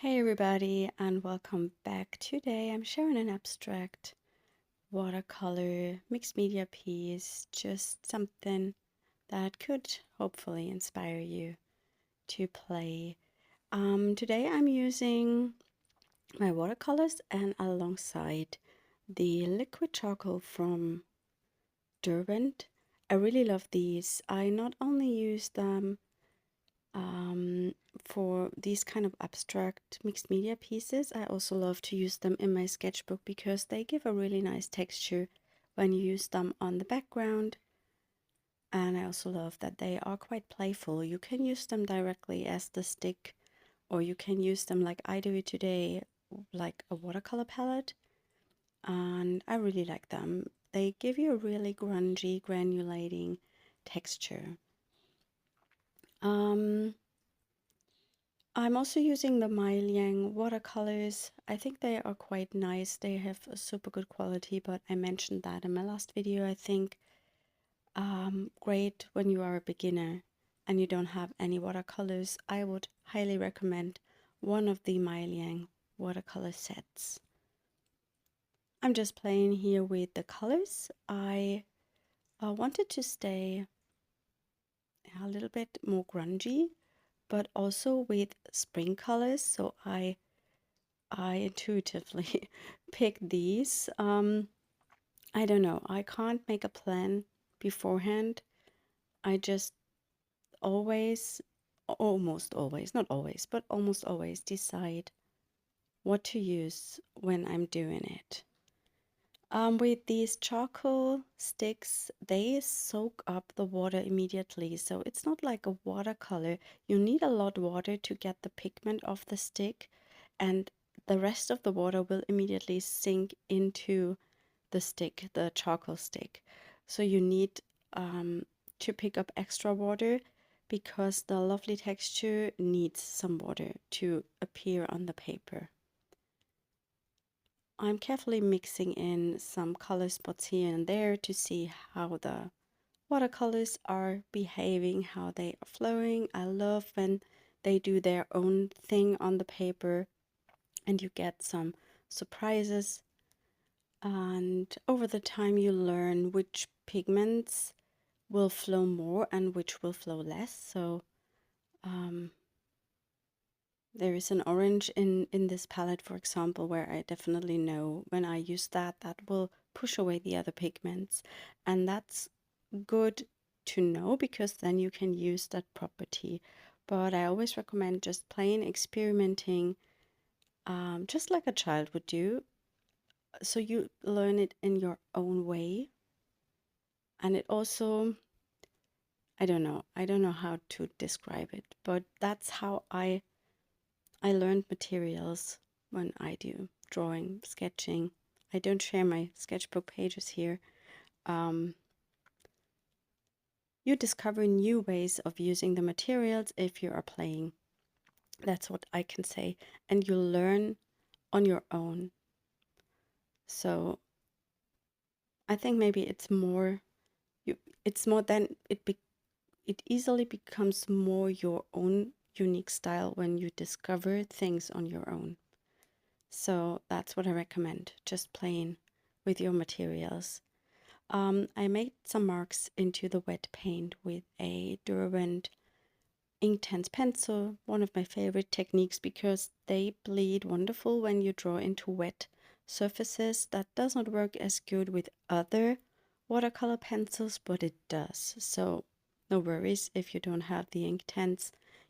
Hey everybody, and welcome back. Today I'm sharing an abstract watercolor mixed media piece, just something that could hopefully inspire you to play. Today I'm using my watercolors and alongside the liquid charcoal from Derwent. I really love these. I not only use them for these kind of abstract mixed media pieces, I also love to use them in my sketchbook because they give a really nice texture when you use them on the background. And I also love that they are quite playful. You can use them directly as the stick, or you can use them like I do it today, like a watercolor palette. And I really like them. They give you a really grungy, granulating texture. I'm also using the MeiLiang watercolors. I think they are quite nice. They have a super good quality, but I mentioned that in my last video, I think. Great when you are a beginner and you don't have any watercolors. I would highly recommend one of the MeiLiang watercolor sets. I'm just playing here with the colors. I wanted to stay a little bit more grungy, but also with spring colors. So I intuitively picked these. I don't know. I can't make a plan beforehand. I just always, almost always, not always, but almost always decide what to use when I'm doing it. With these charcoal sticks, they soak up the water immediately. So it's not like a watercolor. You need a lot of water to get the pigment off the stick, and the rest of the water will immediately sink into the stick, the charcoal stick. So you need to pick up extra water because the lovely texture needs some water to appear on the paper. I'm carefully mixing in some color spots here and there to see how the watercolors are behaving, how they are flowing. I love when they do their own thing on the paper and you get some surprises. And over the time you learn which pigments will flow more and which will flow less. So there is an orange in this palette, for example, where I definitely know when I use that, that will push away the other pigments. And that's good to know because then you can use that property. But I always recommend just plain experimenting, just like a child would do. So you learn it in your own way. And it also, I don't know how to describe it, but that's how I learned materials when I do drawing, sketching. I don't share my sketchbook pages here. You discover new ways of using the materials if you are playing. That's what I can say. And you learn on your own. So I think maybe it's more than it easily becomes more your own unique style when you discover things on your own. So that's what I recommend, just playing with your materials. I made some marks into the wet paint with a Derwent Inktense pencil, one of my favorite techniques because they bleed wonderful when you draw into wet surfaces. That does not work as good with other watercolor pencils, but it does. So no worries if you don't have the Inktense.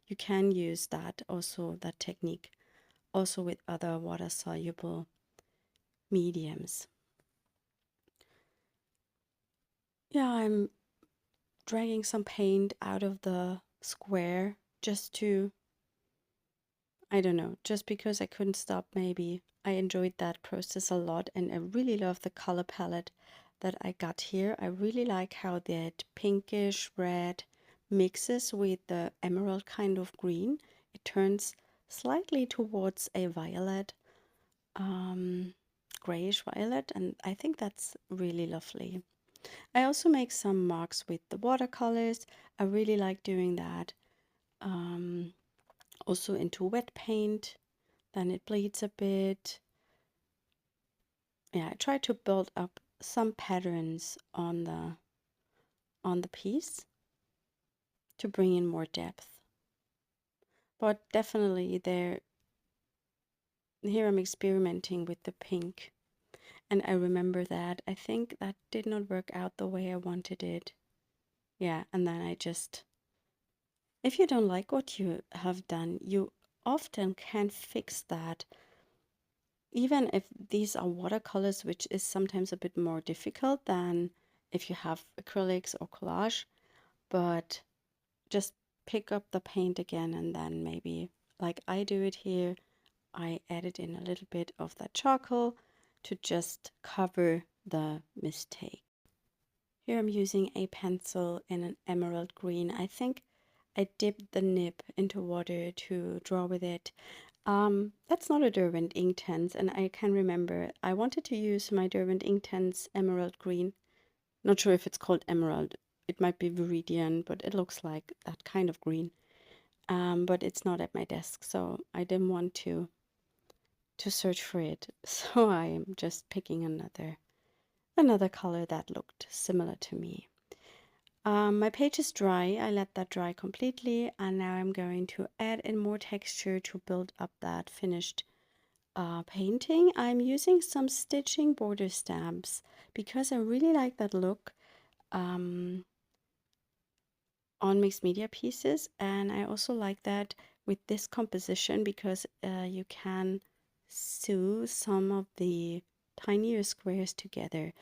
You can use that technique also with other water-soluble mediums. Yeah, I'm dragging some paint out of the square just to, I don't know, just because I couldn't stop maybe. I enjoyed that process a lot and I really love the color palette that I got here. I really like how that pinkish red mixes with the emerald kind of green. It turns slightly towards a violet, grayish violet, and I think that's really lovely. I also make some marks with the watercolors. I really like doing that. Also into wet paint. then it bleeds a bit. Yeah, I try to build up some patterns on the piece to bring in more depth. But definitely here I'm experimenting with the pink. And I remember that. I think that did not work out the way I wanted it. Yeah, and then if you don't like what you have done, you often can fix that. Even if these are watercolors, which is sometimes a bit more difficult than if you have acrylics or collage, but just pick up the paint again and then maybe, like I do it here, I added in a little bit of that charcoal to just cover the mistake. Here I'm using a pencil in an emerald green. I think I dipped the nib into water to draw with it. That's not a Derwent Inktense, and I can remember I wanted to use my Derwent Inktense emerald green. Not sure if it's called emerald. It might be Viridian, but it looks like that kind of green. But it's not at my desk, so I didn't want to search for it. So I am just picking another color that looked similar to me. My page is dry. I let that dry completely, and now I'm going to add in more texture to build up that finished painting. I'm using some stitching border stamps because I really like that look on mixed media pieces, and I also like that with this composition because you can sew some of the tinier squares together.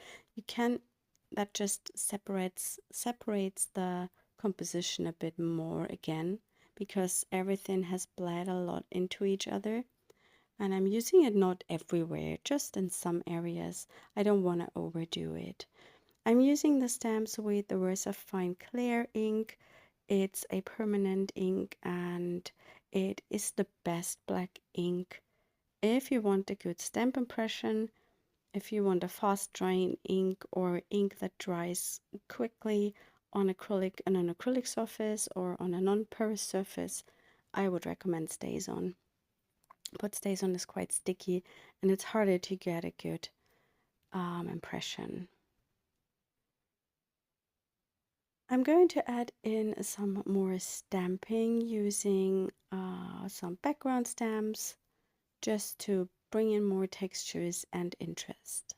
That just separates the composition a bit more again, because everything has bled a lot into each other. And I'm using it not everywhere, just in some areas. I don't want to overdo it. I'm using the stamps with the VersaFine Clear ink. It's a permanent ink and it is the best black ink. If you want a good stamp impression, if you want a fast drying ink or ink that dries quickly on an acrylic surface or on a non-porous surface, I would recommend StazOn. But StazOn is quite sticky and it's harder to get a good impression. I'm going to add in some more stamping using some background stamps just to bring in more textures and interest.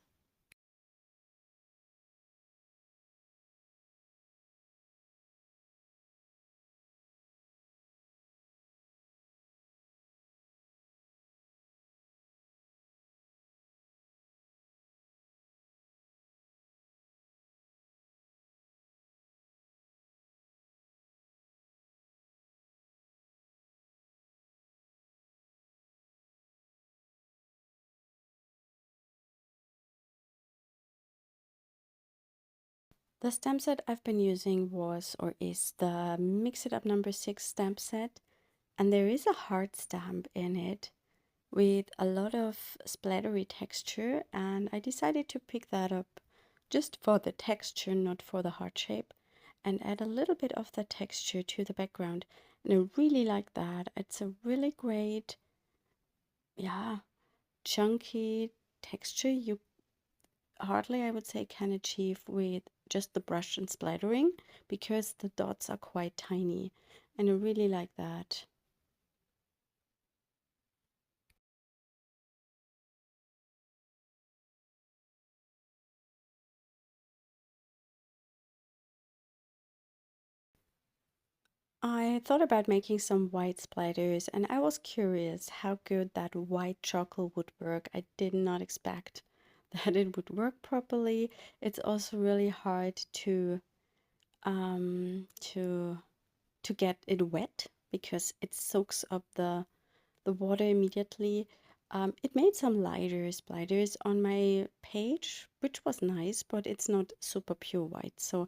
The stamp set I've been using was or is the Mix It Up #6 stamp set, and there is a heart stamp in it with a lot of splattery texture, and I decided to pick that up just for the texture, not for the heart shape, and add a little bit of the texture to the background. And I really like that. It's a really great, yeah, chunky texture you hardly, I would say, can achieve with just the brush and splattering, because the dots are quite tiny, and I really like that. I thought about making some white splatters, and I was curious how good that white charcoal would work. I did not expect that it would work properly. It's also really hard to um to get it wet because it soaks up the water immediately. It made some lighter splatters on my page, which was nice, but it's not super pure white. So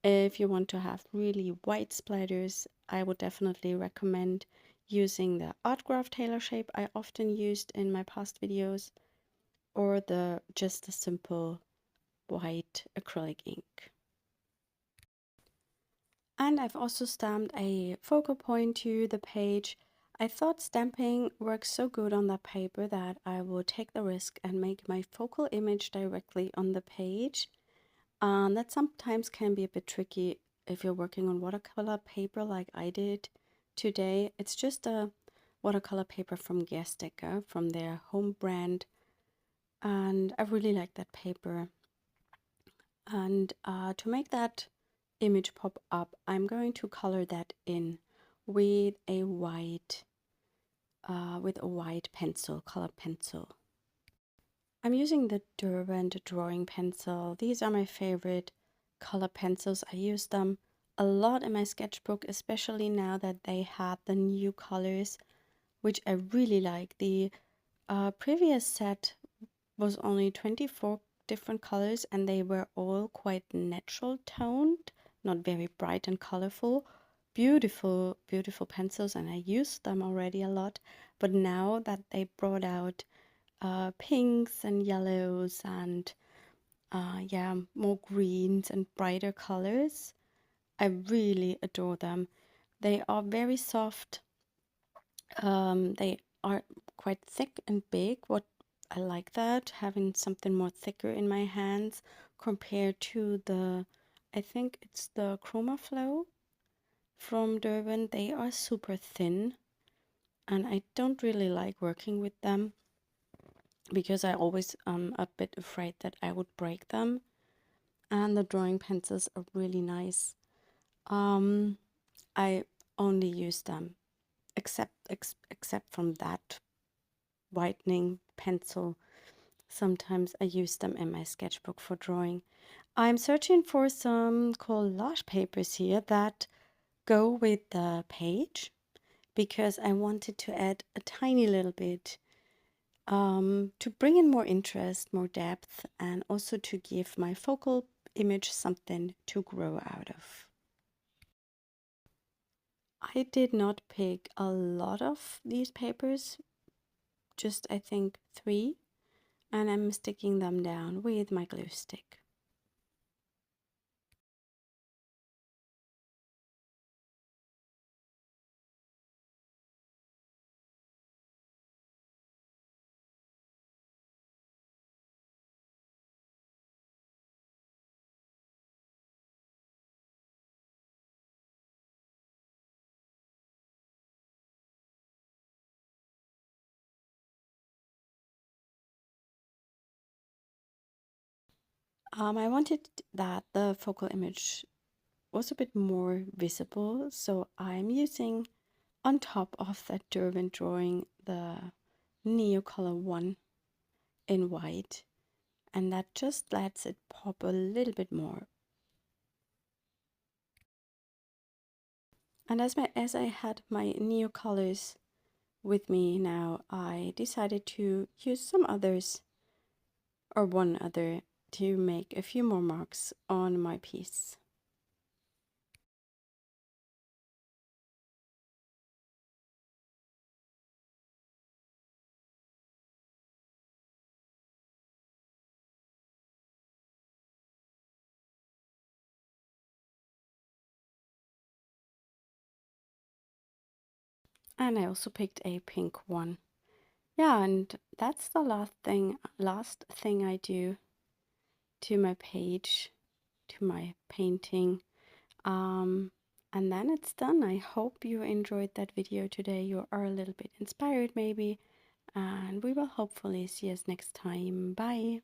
if you want to have really white splatters, I would definitely recommend using the Art Craftelier shape I often used in my past videos, or just the simple white acrylic ink. And I've also stamped a focal point to the page. I thought stamping works so good on that paper that I would take the risk and make my focal image directly on the page. That sometimes can be a bit tricky if you're working on watercolor paper like I did today. It's just a watercolor paper from Gerstecker, from their home brand, and I really like that paper. And to make that image pop up, I'm going to color that in with a white pencil, colored pencil. I'm using the Derwent Drawing pencil. These are my favorite color pencils. I use them a lot in my sketchbook, especially now that they had the new colors, which I really like. The previous set was only 24 different colors, and they were all quite natural toned, not very bright and colorful. Beautiful, beautiful pencils, and I used them already a lot. But now that they brought out pinks and yellows and yeah, more greens and brighter colors, I really adore them. They are very soft. They are quite thick and big. What I like that, having something more thicker in my hands compared to the, I think it's the Chroma Flow from Derwent. They are super thin, and I don't really like working with them because I always a bit afraid that I would break them. And the drawing pencils are really nice. I only use them except from that whitening pencil. Sometimes I use them in my sketchbook for drawing. I'm searching for some collage papers here that go with the page because I wanted to add a tiny little bit to bring in more interest, more depth, and also to give my focal image something to grow out of. I did not pick a lot of these papers, just I think 3, and I'm sticking them down with my glue stick. I wanted that the focal image was a bit more visible, so I'm using on top of that Derwent drawing the Neocolor I in white, and that just lets it pop a little bit more. And as I had my Neocolors with me now, I decided to use some others, or one other, to make a few more marks on my piece. And I also picked a pink one. Yeah, and that's the last thing I do to my page, to my painting. And then it's done. I hope you enjoyed that video today. You are a little bit inspired maybe, and we will hopefully see us next time. Bye.